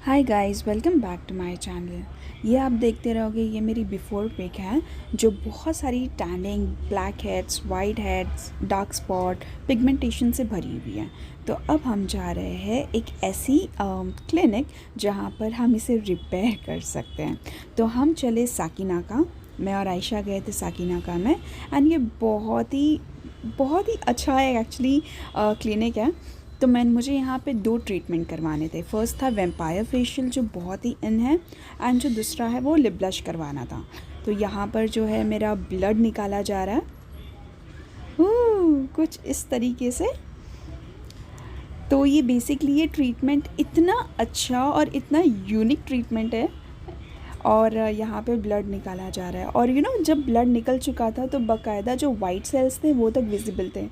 Hi guys, welcome back to my channel. ये आप देखते रहोगे, ये मेरी बिफोर पिक है जो बहुत सारी tanning, black heads, white heads, dark spot, pigmentation से भरी हुई है। तो अब हम जा रहे हैं एक ऐसी क्लिनिक जहाँ पर हम इसे रिपेयर कर सकते हैं। तो हम चले साकिना का, मैं और आयशा गए थे साकिना का में। एंड ये बहुत ही अच्छा है एक्चुअली क्लिनिक है। तो मुझे यहाँ पे 2 ट्रीटमेंट करवाने थे। फर्स्ट था वेम्पायर फेशियल जो बहुत ही इन है, एंड जो दूसरा है वो लिप ब्लश करवाना था। तो यहाँ पर जो है मेरा ब्लड निकाला जा रहा है कुछ इस तरीके से। तो ये बेसिकली ये ट्रीटमेंट इतना अच्छा और इतना यूनिक ट्रीटमेंट है। और यहाँ पे ब्लड निकाला जा रहा है, और जब ब्लड निकल चुका था तो बाकायदा जो वाइट सेल्स थे वो तक विजिबल थे।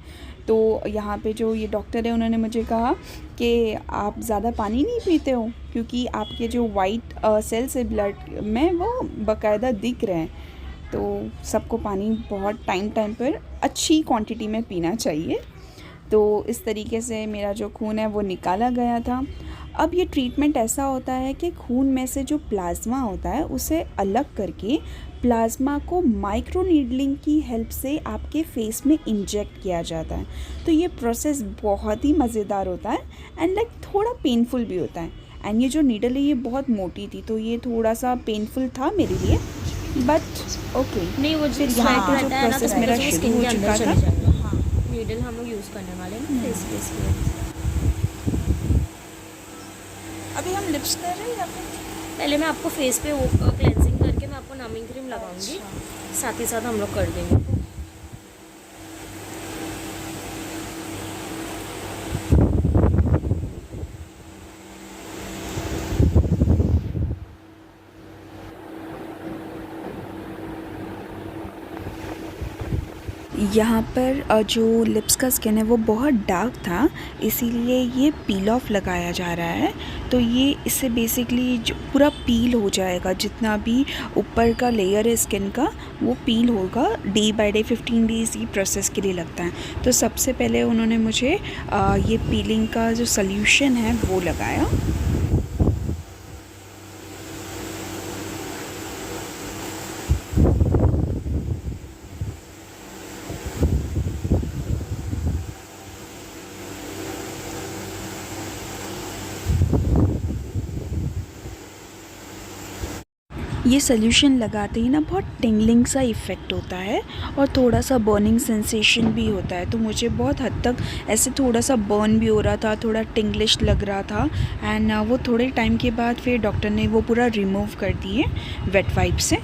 तो यहाँ पे जो ये डॉक्टर है उन्होंने मुझे कहा कि आप ज़्यादा पानी नहीं पीते हो, क्योंकि आपके जो वाइट सेल्स है ब्लड में वो बाकायदा दिख रहे हैं। तो सबको पानी बहुत टाइम टाइम पर अच्छी क्वांटिटी में पीना चाहिए। तो इस तरीके से मेरा जो खून है वो निकाला गया था। अब ये ट्रीटमेंट ऐसा होता है कि खून में से जो प्लाज्मा होता है उसे अलग करके प्लाज्मा को माइक्रो नीडलिंग की हेल्प से आपके फेस में इंजेक्ट किया जाता है। तो ये प्रोसेस बहुत ही मज़ेदार होता है एंड लाइक थोड़ा पेनफुल भी होता है। एंड ये जो नीडल है ये बहुत मोटी थी, तो ये थोड़ा सा पेनफुल था मेरे लिए, बट ओके। नहीं वो फिर जो यहाँ स्वेट पे जो रहता है ना तो प्रोसेस उसकी मेरा वजह से शुरू स्किन हो के अंदर चुका था। चले जाएगा। हाँ, नीडल हम लोग यूज़ करने वाले हैं ना फेस फेस के लिए। अभी हम लिप्स कर रहे हैं या फिर पहले मैं आपको फेस पे वो क्लेंजिंग करके मैं आपको नमिंग क्रीम लगाऊंगी, साथ ही साथ हम लोग कर देंगे। यहाँ पर जो लिप्स का स्किन है वो बहुत डार्क था, इसीलिए ये पील ऑफ लगाया जा रहा है। तो ये इससे बेसिकली जो पूरा पील हो जाएगा, जितना भी ऊपर का लेयर है स्किन का वो पील होगा। डे बाय डे 15 डेज़ ये प्रोसेस के लिए लगता है। तो सबसे पहले उन्होंने मुझे ये पीलिंग का जो सल्यूशन है वो लगाया। ये सॉल्यूशन लगाते ही ना बहुत टिंगलिंग सा इफ़ेक्ट होता है और थोड़ा सा बर्निंग सेंसेशन भी होता है। तो मुझे बहुत हद तक ऐसे थोड़ा सा बर्न भी हो रहा था, थोड़ा टिंगलिश लग रहा था। एंड वो थोड़े टाइम के बाद फिर डॉक्टर ने वो पूरा रिमूव कर दिए वेट वाइप से।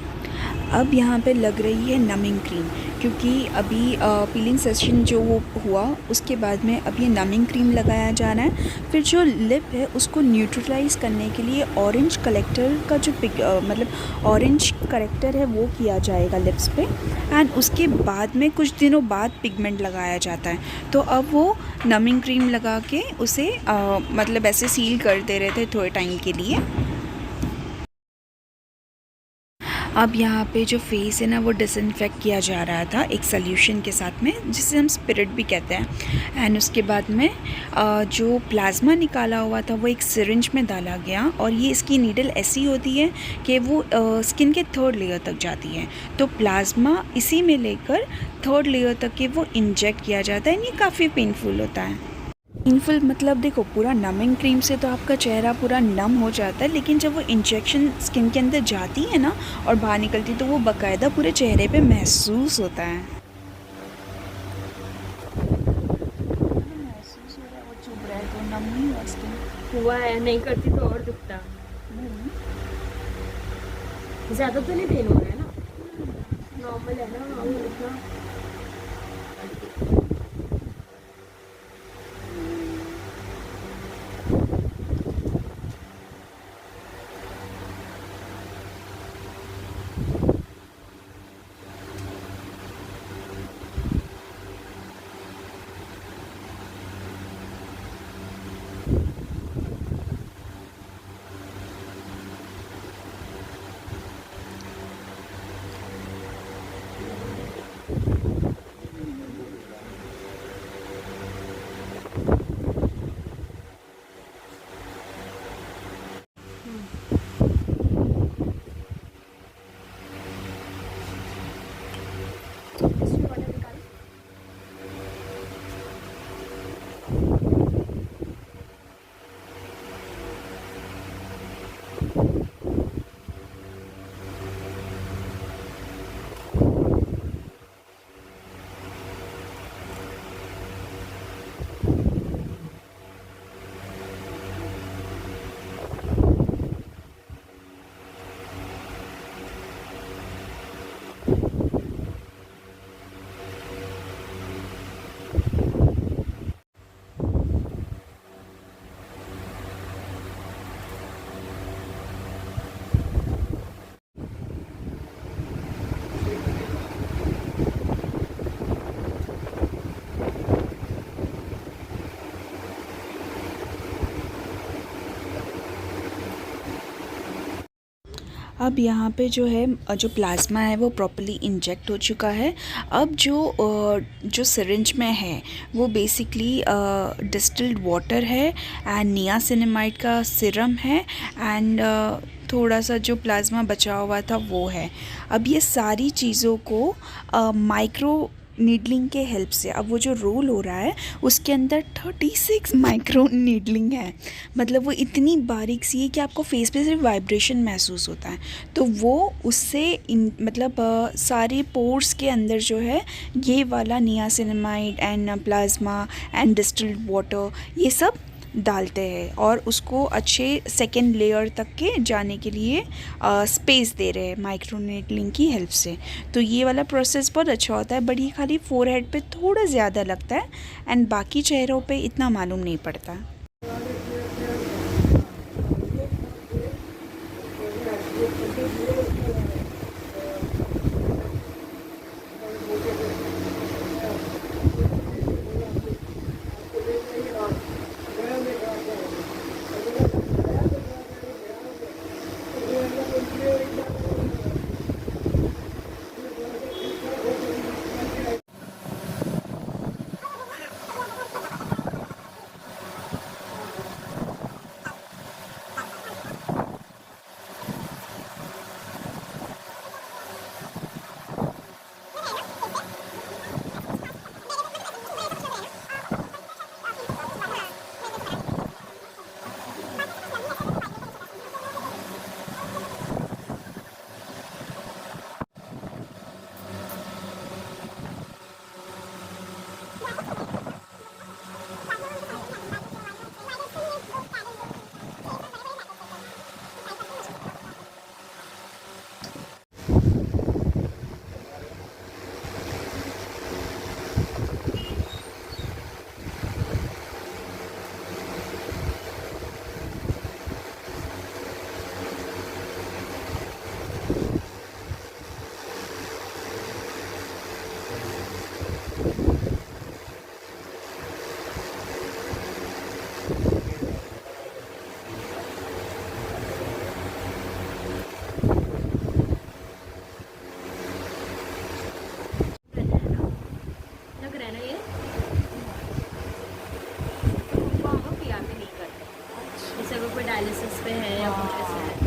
अब यहाँ पे लग रही है नमिंग क्रीम, क्योंकि अभी पीलिंग सेशन जो वो हुआ उसके बाद में अब ये नमिंग क्रीम लगाया जा रहा है। फिर जो लिप है उसको न्यूट्रलाइज़ करने के लिए ऑरेंज कलेक्टर का जो मतलब ऑरेंज करेक्टर है वो किया जाएगा लिप्स पे। एंड उसके बाद में कुछ दिनों बाद पिगमेंट लगाया जाता है। तो अब वो नमिंग क्रीम लगा के उसे मतलब ऐसे सील कर दे रहे थे थोड़े टाइम के लिए। अब यहाँ पे जो फेस है ना वो डिसइंफेक्ट किया जा रहा था एक सॉल्यूशन के साथ में, जिसे हम स्पिरिट भी कहते हैं। एंड उसके बाद में जो प्लाज्मा निकाला हुआ था वो एक सिरिंज में डाला गया, और ये इसकी नीडल ऐसी होती है कि वो स्किन के थर्ड लेयर तक जाती है। तो प्लाज्मा इसी में लेकर थर्ड लेयर तक के वो इंजेक्ट किया जाता है। एंड ये काफ़ी पेनफुल होता है। पेनफुल मतलब देखो, पूरा नमिंग क्रीम से तो आपका चेहरा पूरा नम हो जाता है, लेकिन जब वो इंजेक्शन स्किन के अंदर जाती है ना और बाहर निकलती है तो वो बाकायदा पूरे चेहरे पे महसूस होता है। महसूस हो रहा है, वो चुभ रहा है तो नम नहीं हुआ स्किन। हुआ है, नहीं करती तो और दुखता। ज़्यादा तो नहीं पेन हो रहा है ना, नॉर्मल है ना वो इतना। अब यहाँ पे जो है जो प्लाज्मा है वो प्रॉपर्ली इंजेक्ट हो चुका है। अब जो सिरिंज में है वो बेसिकली डिस्टिल्ड वाटर है एंड नियासिनामाइड का सिरम है एंड थोड़ा सा जो प्लाज्मा बचा हुआ था वो है। अब ये सारी चीज़ों को माइक्रो नीडलिंग के हेल्प से, अब वो जो रोल हो रहा है उसके अंदर 36 माइक्रो नीडलिंग है। मतलब वो इतनी बारीक सी है कि आपको फेस पे सिर्फ वाइब्रेशन महसूस होता है। तो वो उससे मतलब सारे पोर्स के अंदर जो है ये वाला niacinamide and plasma and distilled water ये सब डालते हैं और उसको अच्छे सेकेंड लेयर तक के जाने के लिए स्पेस दे रहे हैं माइक्रो नीडलिंग की हेल्प से। तो ये वाला प्रोसेस बहुत अच्छा होता है, बट ये खाली फोरहेड पे थोड़ा ज़्यादा लगता है एंड बाकी चेहरों पे इतना मालूम नहीं पड़ता। डायलिसिस पे है या कुछ ऐसा है।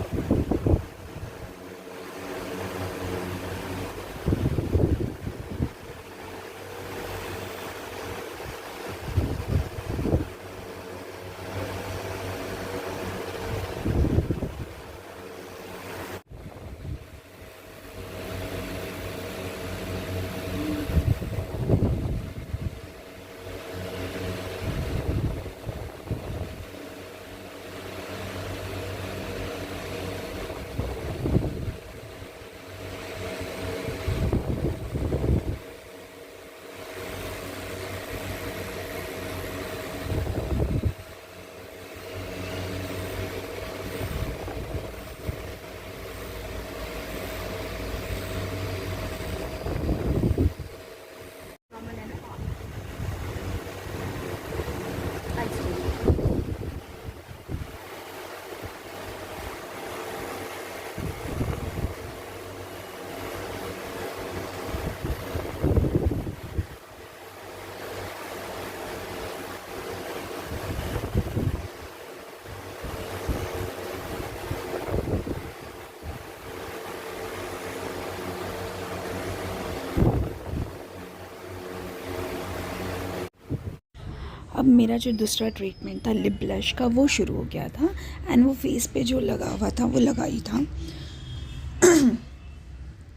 अब मेरा जो दूसरा ट्रीटमेंट था लिप ब्लश का वो शुरू हो गया था एंड वो फेस पे जो लगा हुआ था वो लगा ही था।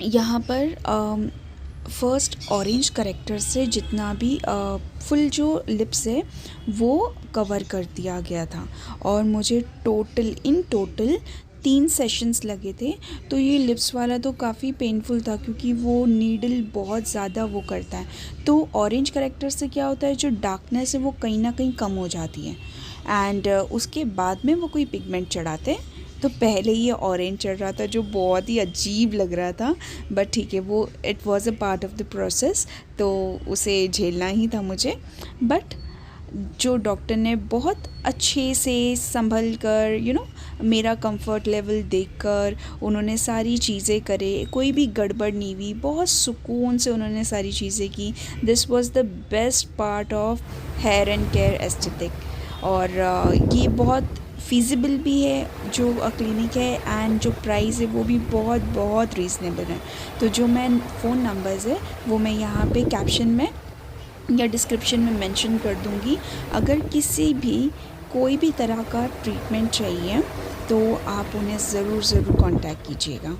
यहाँ पर फर्स्ट ऑरेंज करेक्टर से जितना भी फुल जो लिप्स है वो कवर कर दिया गया था और मुझे इन टोटल 3 सेशंस लगे थे। तो ये लिप्स वाला तो काफ़ी पेनफुल था क्योंकि वो नीडल बहुत ज़्यादा वो करता है। तो ऑरेंज करेक्टर से क्या होता है, जो डार्कनेस है वो कहीं ना कहीं कम हो जाती है एंड उसके बाद में वो कोई पिगमेंट चढ़ाते हैं। तो पहले ये ऑरेंज चढ़ रहा था जो बहुत ही अजीब लग रहा था, बट ठीक है, वो it was a part of the process, तो उसे झेलना ही था मुझे। बट जो डॉक्टर ने बहुत अच्छे से संभल कर मेरा कंफर्ट लेवल देखकर उन्होंने सारी चीज़ें करे, कोई भी गड़बड़ नहीं हुई, बहुत सुकून से उन्होंने सारी चीज़ें की। This was the best part of hair and care aesthetic. और ये बहुत फिजिबल भी है जो क्लिनिक है एंड जो प्राइस है वो भी बहुत बहुत रीज़नेबल है। तो जो मैं फ़ोन नंबर्स है वो मैं यहाँ पे कैप्शन में या डिस्क्रिप्शन में मेंशन कर दूँगी। अगर किसी भी कोई भी तरह का ट्रीटमेंट चाहिए तो आप उन्हें ज़रूर कांटेक्ट कीजिएगा।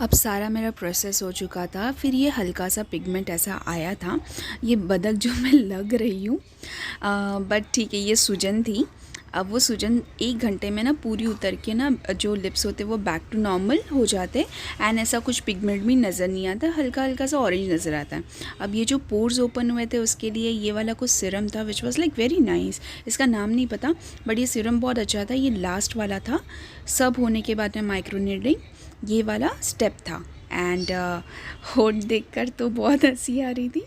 अब सारा मेरा प्रोसेस हो चुका था, फिर ये हल्का सा पिगमेंट ऐसा आया था, ये बदक जो मैं लग रही हूँ, बट ठीक है, ये सूजन थी। अब वो सूजन 1 घंटे में ना पूरी उतर के ना जो लिप्स होते वो बैक टू नॉर्मल हो जाते एंड ऐसा कुछ पिगमेंट भी नज़र नहीं आता, हल्का हल्का सा ऑरेंज नज़र आता है। अब ये जो पोर्स ओपन हुए थे उसके लिए ये वाला कुछ सिरम था which was like very nice, इसका नाम नहीं पता बट ये सिरम बहुत अच्छा था। ये लास्ट वाला था, सब होने के बाद में माइक्रोनीडलिंग ये वाला स्टेप था एंड होठ देखकर तो बहुत हंसी आ रही थी।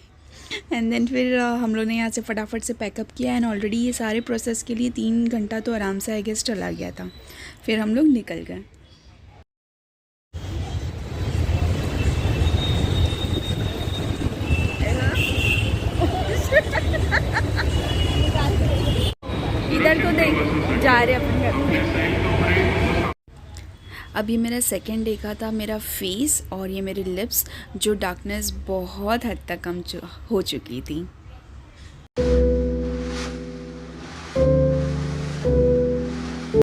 एंड देन फिर हम लोग ने यहाँ से फटाफट से पैकअप किया एंड ऑलरेडी ये सारे प्रोसेस के लिए 3 घंटा तो आराम से आई गेस चला गया था। फिर हम लोग निकल गए। इधर को देख, जा रहे अपन घर। अब ये मेरा सेकेंड डे का था, मेरा फेस और ये मेरे लिप्स जो डार्कनेस बहुत हद तक कम हो चुकी थी।